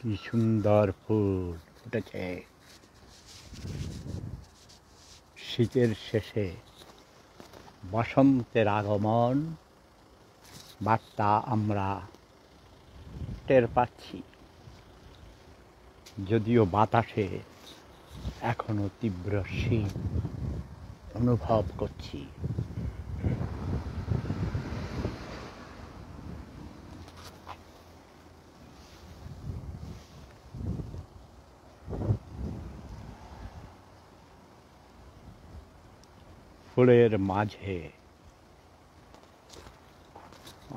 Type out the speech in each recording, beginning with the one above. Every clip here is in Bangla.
কি সুন্দর ফুল ফুটেছে শীতের শেষে বসন্তের আগমন বার্তা আমরা টের পাচ্ছি, যদিও বাতাসে এখনো তীব্র শীত অনুভব করছি। ফুলের মাঝে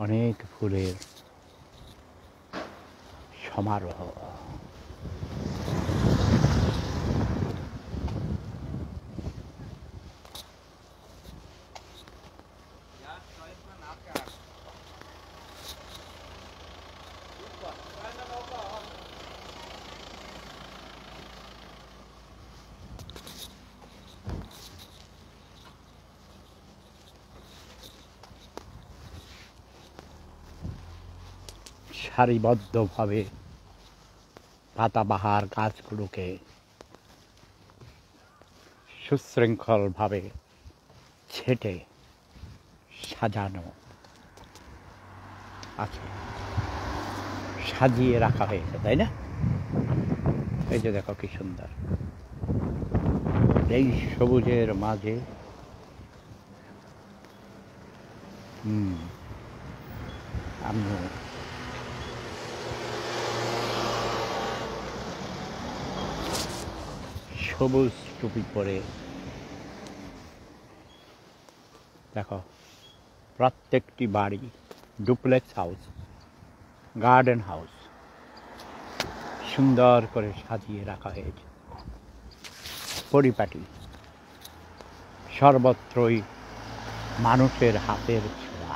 অনেক ফুলের সমারোহ। সারিবদ্ধভাবে পাতাবাহার গাছগুলোকে সুশৃঙ্খলভাবে ছেটে সাজানো আছে, সাজিয়ে রাখা হয়েছে, তাই না? এই যে দেখো কি সুন্দর, এই সবুজের মাঝে আমিও সবুজ টুপি পরে দেখো, প্রত্যেকটি বাড়ি ডুপ্লেক্স হাউস, গার্ডেন হাউস সুন্দর করে সাজিয়ে রাখা হয়েছে পরিপাটি। সর্বত্রই মানুষের হাতের ছোঁয়া।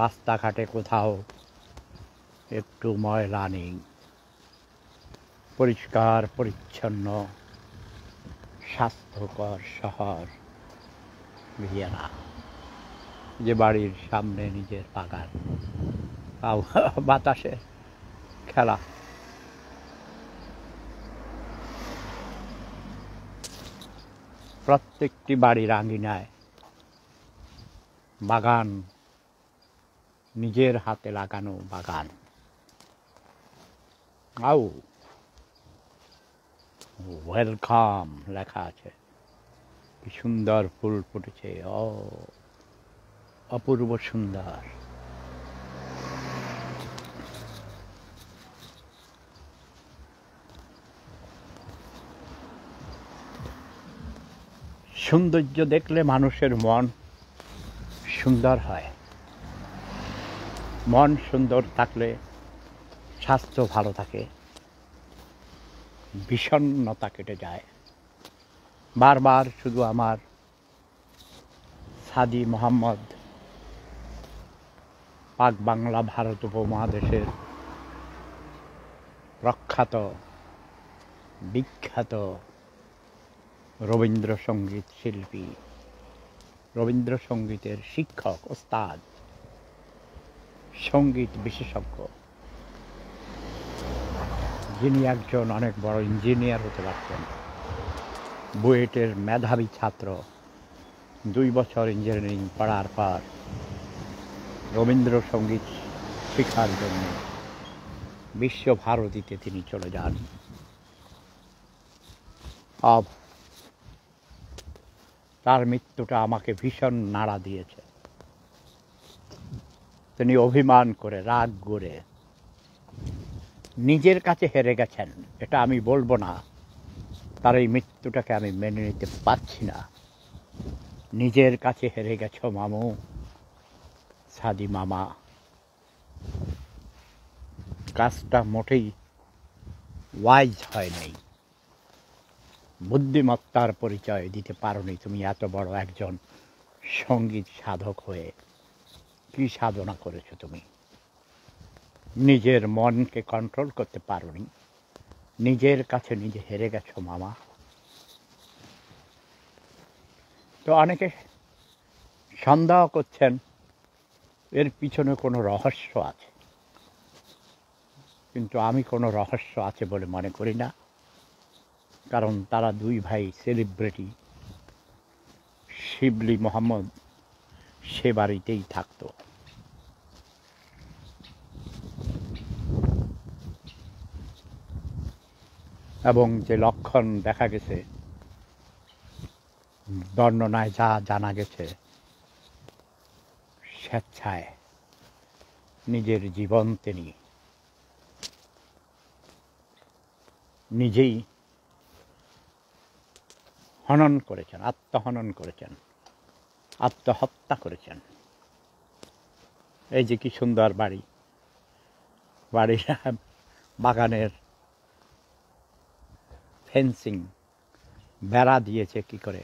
রাস্তাঘাটে কোথাও একটু ময়লা নেই, পরিষ্কার পরিচ্ছন্ন স্বাস্থ্যকর শহর ভিয়েনা। যে বাড়ির সামনে নিজের বাগান, বাতাসে খেলা। প্রত্যেকটি বাড়ির আঙিনায় বাগান, নিজের হাতে লাগানো বাগান। আউ ওয়েলকাম লেখা আছে। কি সুন্দর ফুল ফুটেছে, অপূর্ব সুন্দর। সৌন্দর্য দেখলে মানুষের মন সুন্দর হয়। মন সুন্দর থাকলে স্বাস্থ্য ভালো থাকে, বিষণ্ণতা কেটে যায়। বারবার শুধু আমার সাদি মোহাম্মদ পাক বাংলা ভারত উপমহাদেশের প্রখ্যাত বিখ্যাত রবীন্দ্রসঙ্গীত শিল্পী, রবীন্দ্রসঙ্গীতের শিক্ষক, ওস্তাদ, সঙ্গীত বিশেষজ্ঞ, যিনি একজন অনেক বড় ইঞ্জিনিয়ার হতে পারতেন, বুয়েটের মেধাবী ছাত্র। 2 বছর ইঞ্জিনিয়ারিং পড়ার পর রবীন্দ্রসঙ্গীত শেখার জন্য বিশ্বভারতীতে তিনি চলে যান। তার মৃত্যুটা আমাকে ভীষণ নাড়া দিয়েছে। তিনি অভিমান করে, রাগ করে নিজের কাছে হেরে গেছেন। এটা আমি বলবো না, তার এই মৃত্যুটাকে আমি মেনে নিতে পারছি না। নিজের কাছে হেরে গেছো মামু, সাদি মামা। কাজটা মোটেই ওয়াইজ হয় নাই। বুদ্ধিমত্তার পরিচয় দিতে পারোনি তুমি। এত বড় একজন সঙ্গীত সাধক হয়ে কি সাধনা করেছো তুমি? নিজের মনকে কন্ট্রোল করতে পারোনি, নিজের কাছে নিজে হেরে গেছো মামা। তো অনেকে সন্দেহ করছেন এর পিছনে কোনো রহস্য আছে, কিন্তু আমি কোনো রহস্য আছে বলে মনে করি না, কারণ তারা দুই ভাই সেলিব্রিটি। শিবলি মোহাম্মদ সে বাড়িতেই থাকতো। এবং যে লক্ষণ দেখা গেছে, বর্ণনায় যা জানা গেছে, স্বেচ্ছায় নিজের জীবন তিনি নিজেই হনন করেছেন, আত্মহনন করেছেন, আত্মহত্যা করেছেন। এই যে কি সুন্দর বাড়ি, বাড়ির বাগানের ফেন্সিং বেড়া দিয়েছে কি করে,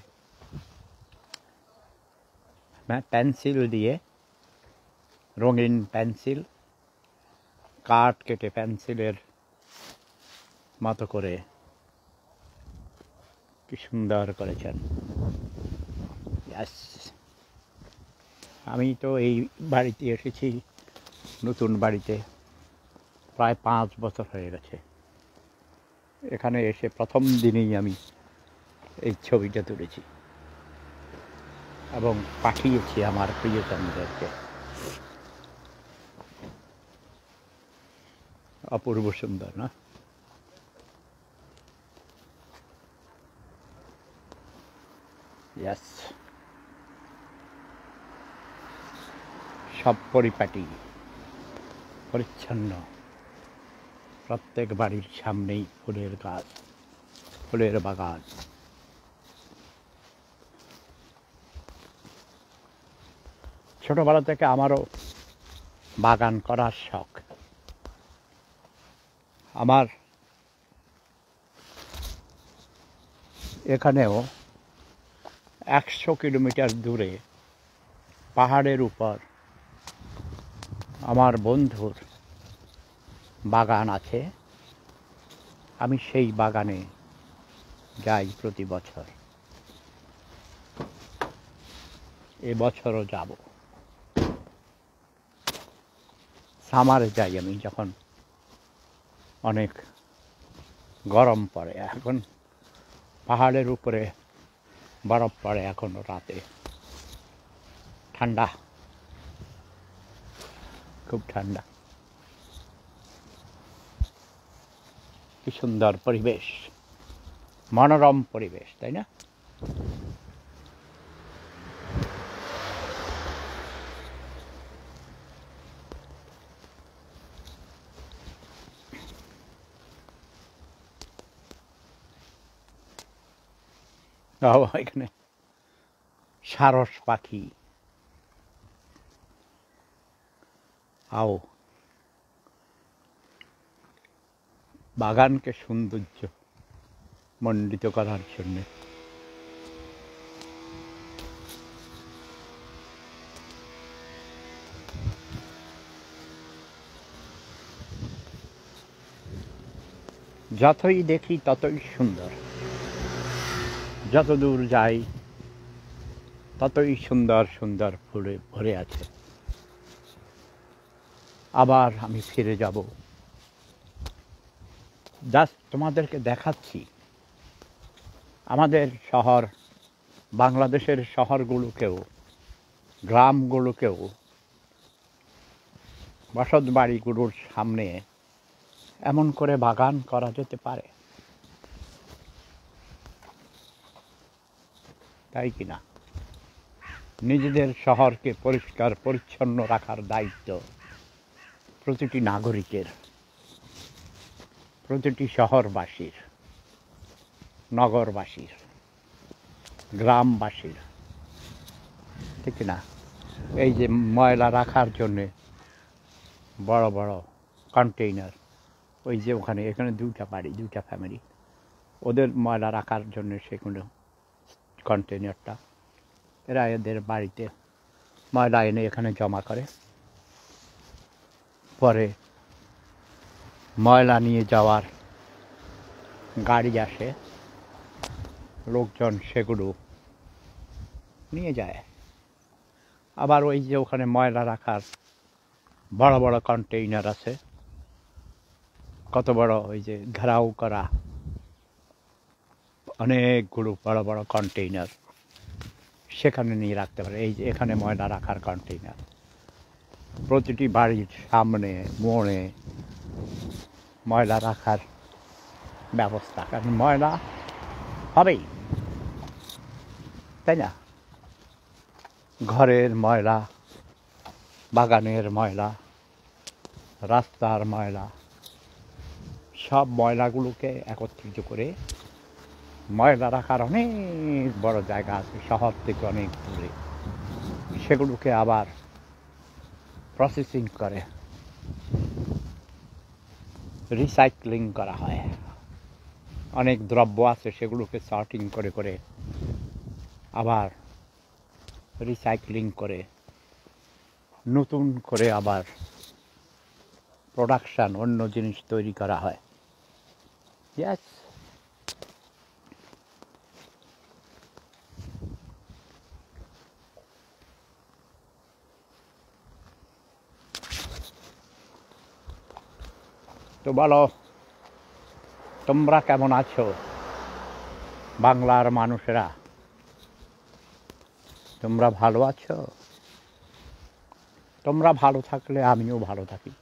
পেন্সিল দিয়ে, রঙিন পেন্সিল, কাঠ কেটে পেন্সিলের মতো করে কি সুন্দর করেছেন। আমি তো এই বাড়িতে এসেছি, নতুন বাড়িতে প্রায় 5 বছর হয়ে গেছে। এখানে এসে প্রথম দিনেই আমি এই ছবিটা তুলেছি এবং পাঠিয়েছি আমার প্রিয়জনদেরকে। অপূর্ব সুন্দর না? ইয়াস, সব পরিপাটি পরিচ্ছন্ন। প্রত্যেক বাড়ির সামনেই ফুলের গাছ, ফুলের বাগান। ছোটবেলা থেকে আমারও বাগান করার শখ। আমার এখানেও 100 কিলোমিটার দূরে পাহাড়ের উপর আমার বন্ধুর বাগান আছে। আমি সেই বাগানে যাই প্রতি বছর, এবছরও যাব। সামারে যাই আমি, যখন অনেক গরম পড়ে। এখন পাহাড়ের উপরে বরফ পড়ে, এখনো রাতে ঠান্ডা, খুব ঠান্ডা। কি সুন্দর পরিবেশ, মনোরম পরিবেশ, তাই না? এখানে সারস পাখি, আও বাগানকে সৌন্দর্য মণ্ডিত করার জন্য। যতই দেখি ততই সুন্দর, যত দূর যাই ততই সুন্দর সুন্দর ফুলে ভরে আছে। আবার আমি ফিরে যাব। জাস্ট তোমাদেরকে দেখাচ্ছি আমাদের শহর, বাংলাদেশের শহরগুলোকেও, গ্রামগুলোকেও বসত বাড়িগুলোর সামনে এমন করে বাগান করা যেতে পারে, তাই কিনা? নিজেদের শহরকে পরিষ্কার পরিচ্ছন্ন রাখার দায়িত্ব প্রতিটি নাগরিকের, প্রতিটি শহরবাসীর, নগরবাসীর, গ্রামবাসীর, ঠিক না? এই যে ময়লা রাখার জন্যে বড় বড় কন্টেইনার, ওই যে ওখানে, এখানে 2টা বাড়ি, 2টা ফ্যামিলি, ওদের ময়লা রাখার জন্য সেগুলো কন্টেইনারটা, এরা এদের বাড়িতে ময়লা এনে এখানে জমা করে, পরে ময়লা নিয়ে যাওয়ার গাড়ি আসে, লোকজন সেগুলো নিয়ে যায়। আবার ওই যে ওখানে ময়লা রাখার বড় বড় কন্টেইনার আছে, কত বড় ওই যে ঘেরাও করা অনেকগুলো বড় বড় কন্টেইনার, সেখানে নিয়ে রাখতে পারে। এই যে এখানে ময়লা রাখার কন্টেইনার, প্রতিটি বাড়ির সামনে মোড়ে ময়লা রাখার ব্যবস্থা, কারণ ময়লা হবেই, তাই না? ঘরের ময়লা, বাগানের ময়লা, রাস্তার ময়লা, সব ময়লাগুলোকে একত্রিত করে ময়লা রাখার অনেক বড় জায়গা আছে শহর থেকে অনেক দূরে, সেগুলোকে আবার প্রসেসিং করে রিসাইক্লিং করা হয়। অনেক দ্রব্য আছে সেগুলোকে সর্টিং করে করে আবার রিসাইক্লিং করে নতুন করে আবার প্রোডাকশান, অন্য জিনিস তৈরি করা হয়। ইয়েস, তো বলো তোমরা কেমন আছো বাংলার মানুষেরা? তোমরা ভালো আছো? তোমরা ভালো থাকলে আমিও ভালো থাকি।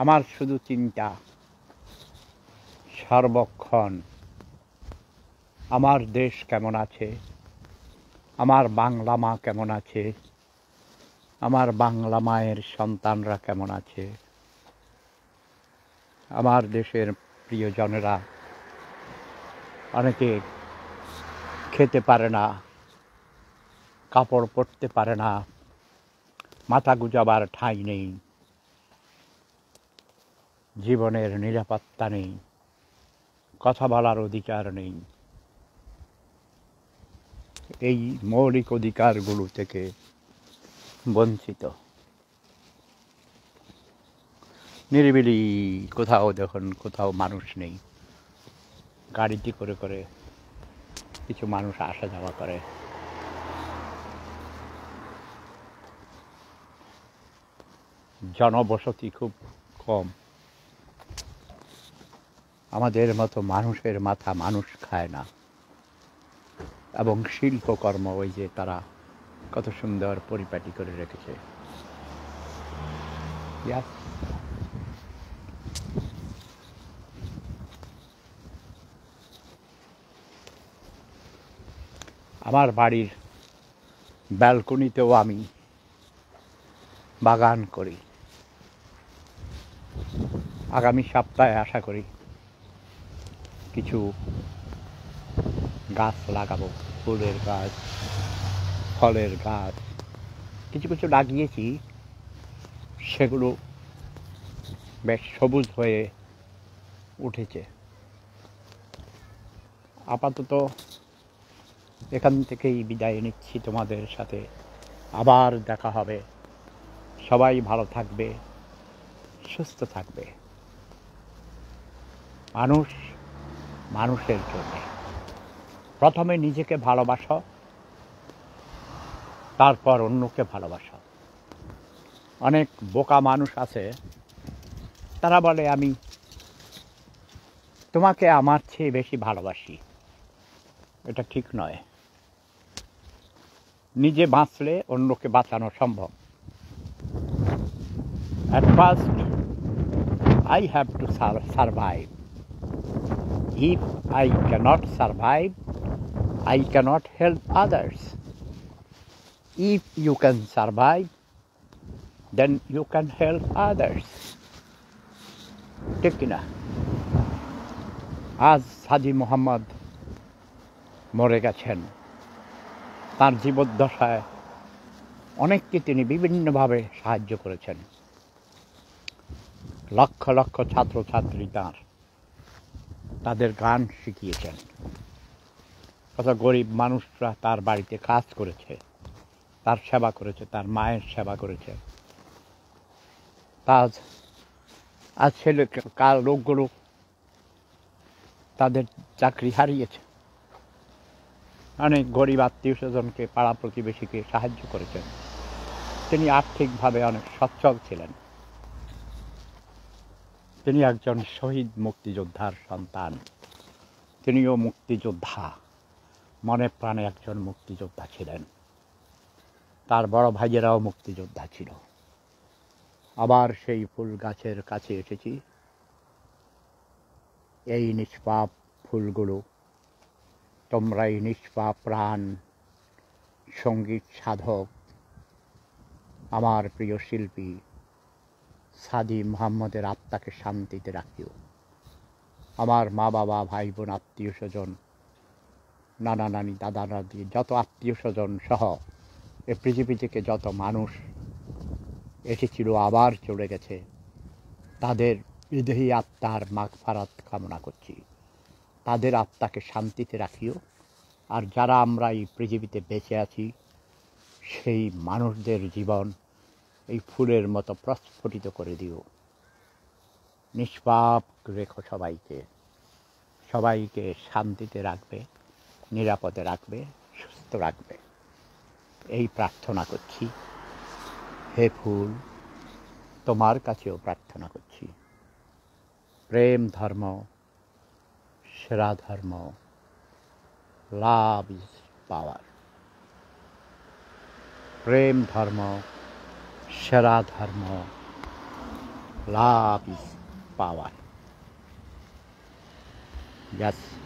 আমার শুধু চিন্তা সর্বক্ষণ আমার দেশ কেমন আছে, আমার বাংলা মা কেমন আছে, আমার বাংলা মায়ের সন্তানরা কেমন আছে, আমার দেশের প্রিয়জনেরা অনেকে খেতে পারে না, কাপড় পরতে পারে না, মাথা গুজাবার ঠাঁই নেই, জীবনের নিরাপত্তা নেই, কথা বলার অধিকার নেই। এই মৌলিক অধিকারগুলো থেকে বঞ্চিত। নিরিবিলি কোথাও দেখুন, কোথাও মানুষ নেই, গাড়িটি করে করে কিছু মানুষ আসা যাওয়া করে। জনবসতি খুব কম। আমাদের মতো মানুষের মাথা মানুষ খায় না। এবং শিল্পকর্ম ওই যে তারা কত সুন্দর পরিপাটি করে রেখেছে। আমার বাড়ির ব্যালকনিতেও আমি বাগান করি। আগামী সপ্তাহে আশা করি কিছু গাছ লাগাবো, ফুলের গাছ, ফলের গাছ কিছু কিছু লাগিয়েছি, সেগুলো বেশ সবুজ হয়ে উঠেছে। আপাতত এখান থেকেই বিদায় নিচ্ছি, তোমাদের সাথে আবার দেখা হবে। সবাই ভালো থাকবে, সুস্থ থাকবে। মানুষ মানুষের জন্য। প্রথমে নিজেকে ভালোবাসো, তারপর অন্যকে ভালোবাসো। অনেক বোকা মানুষ আছে, তারা বলে আমি তোমাকে আমার চেয়ে বেশি ভালোবাসি। এটা ঠিক নয়। নিজে বাঁচলে অন্যকে বাঁচানো সম্ভব। At first, I have to survive. If I cannot survive, I cannot help others. If you can survive, then you can help others. ঠিক কিনা? আজ হাজী মোহাম্মদ মরে গেছেন। তার জীবদ্দশায় অনেককে তিনি বিভিন্নভাবে সাহায্য করেছেন। লক্ষ লক্ষ ছাত্রছাত্রী তাদের গান শিখিয়েছেন। কত গরিব মানুষরা তার বাড়িতে কাজ করেছে, তার সেবা করেছে, তার মায়ের সেবা করেছে। আজ ছেলে কাল লোকগুলো তাদের চাকরি হারিয়েছে। অনেক গরিব আত্মীয় স্বজনকে, পাড়া প্রতিবেশীকে সাহায্য করেছেন। তিনি আর্থিকভাবে অনেক সচ্ছল ছিলেন। তিনি একজন শহীদ মুক্তিযোদ্ধার সন্তান। তিনিও মুক্তিযোদ্ধা, মনে প্রাণে একজন মুক্তিযোদ্ধা ছিলেন। তার বড় ভাইয়েরাও মুক্তিযোদ্ধা ছিল। আবার সেই ফুল গাছের কাছে এসেছি। এই নিষ্পাপ ফুলগুলো, তোমরাই নিষ্পাপ প্রাণ সঙ্গীত সাধক, আমার প্রিয় শিল্পী সাদি মোহাম্মদের আত্মাকে শান্তিতে রাখিও। আমার মা বাবা, ভাই বোন, আত্মীয় স্বজন, নানা নানি, দাদা দাদি, যত আত্মীয় স্বজন সহ এ পৃথিবী থেকে যত মানুষ এসেছিল আবার চলে গেছে, তাদের বিদেহী আত্মার মাগফিরাত কামনা করছি। তাদের আত্মাকে শান্তিতে রাখিও। আর যারা আমরা এই পৃথিবীতে বেঁচে আছি, সেই মানুষদের জীবন এই ফুলের মতো প্রস্ফুটিত করে দিও। নিষ্পাপ রেখো সবাইকে, সবাইকে শান্তিতে রাখবে, নিরাপদে রাখবে, সুস্থ রাখবে, এই প্রার্থনা করছি। হে ফুল, তোমার কাছেও প্রার্থনা করছি। প্রেম ধর্ম, সেরা ধর্ম, লাভ ইজ পাওয়ার। প্রেম ধর্ম, সেরা ধর্ম, লাভ ইজ পাওয়ার। Yes.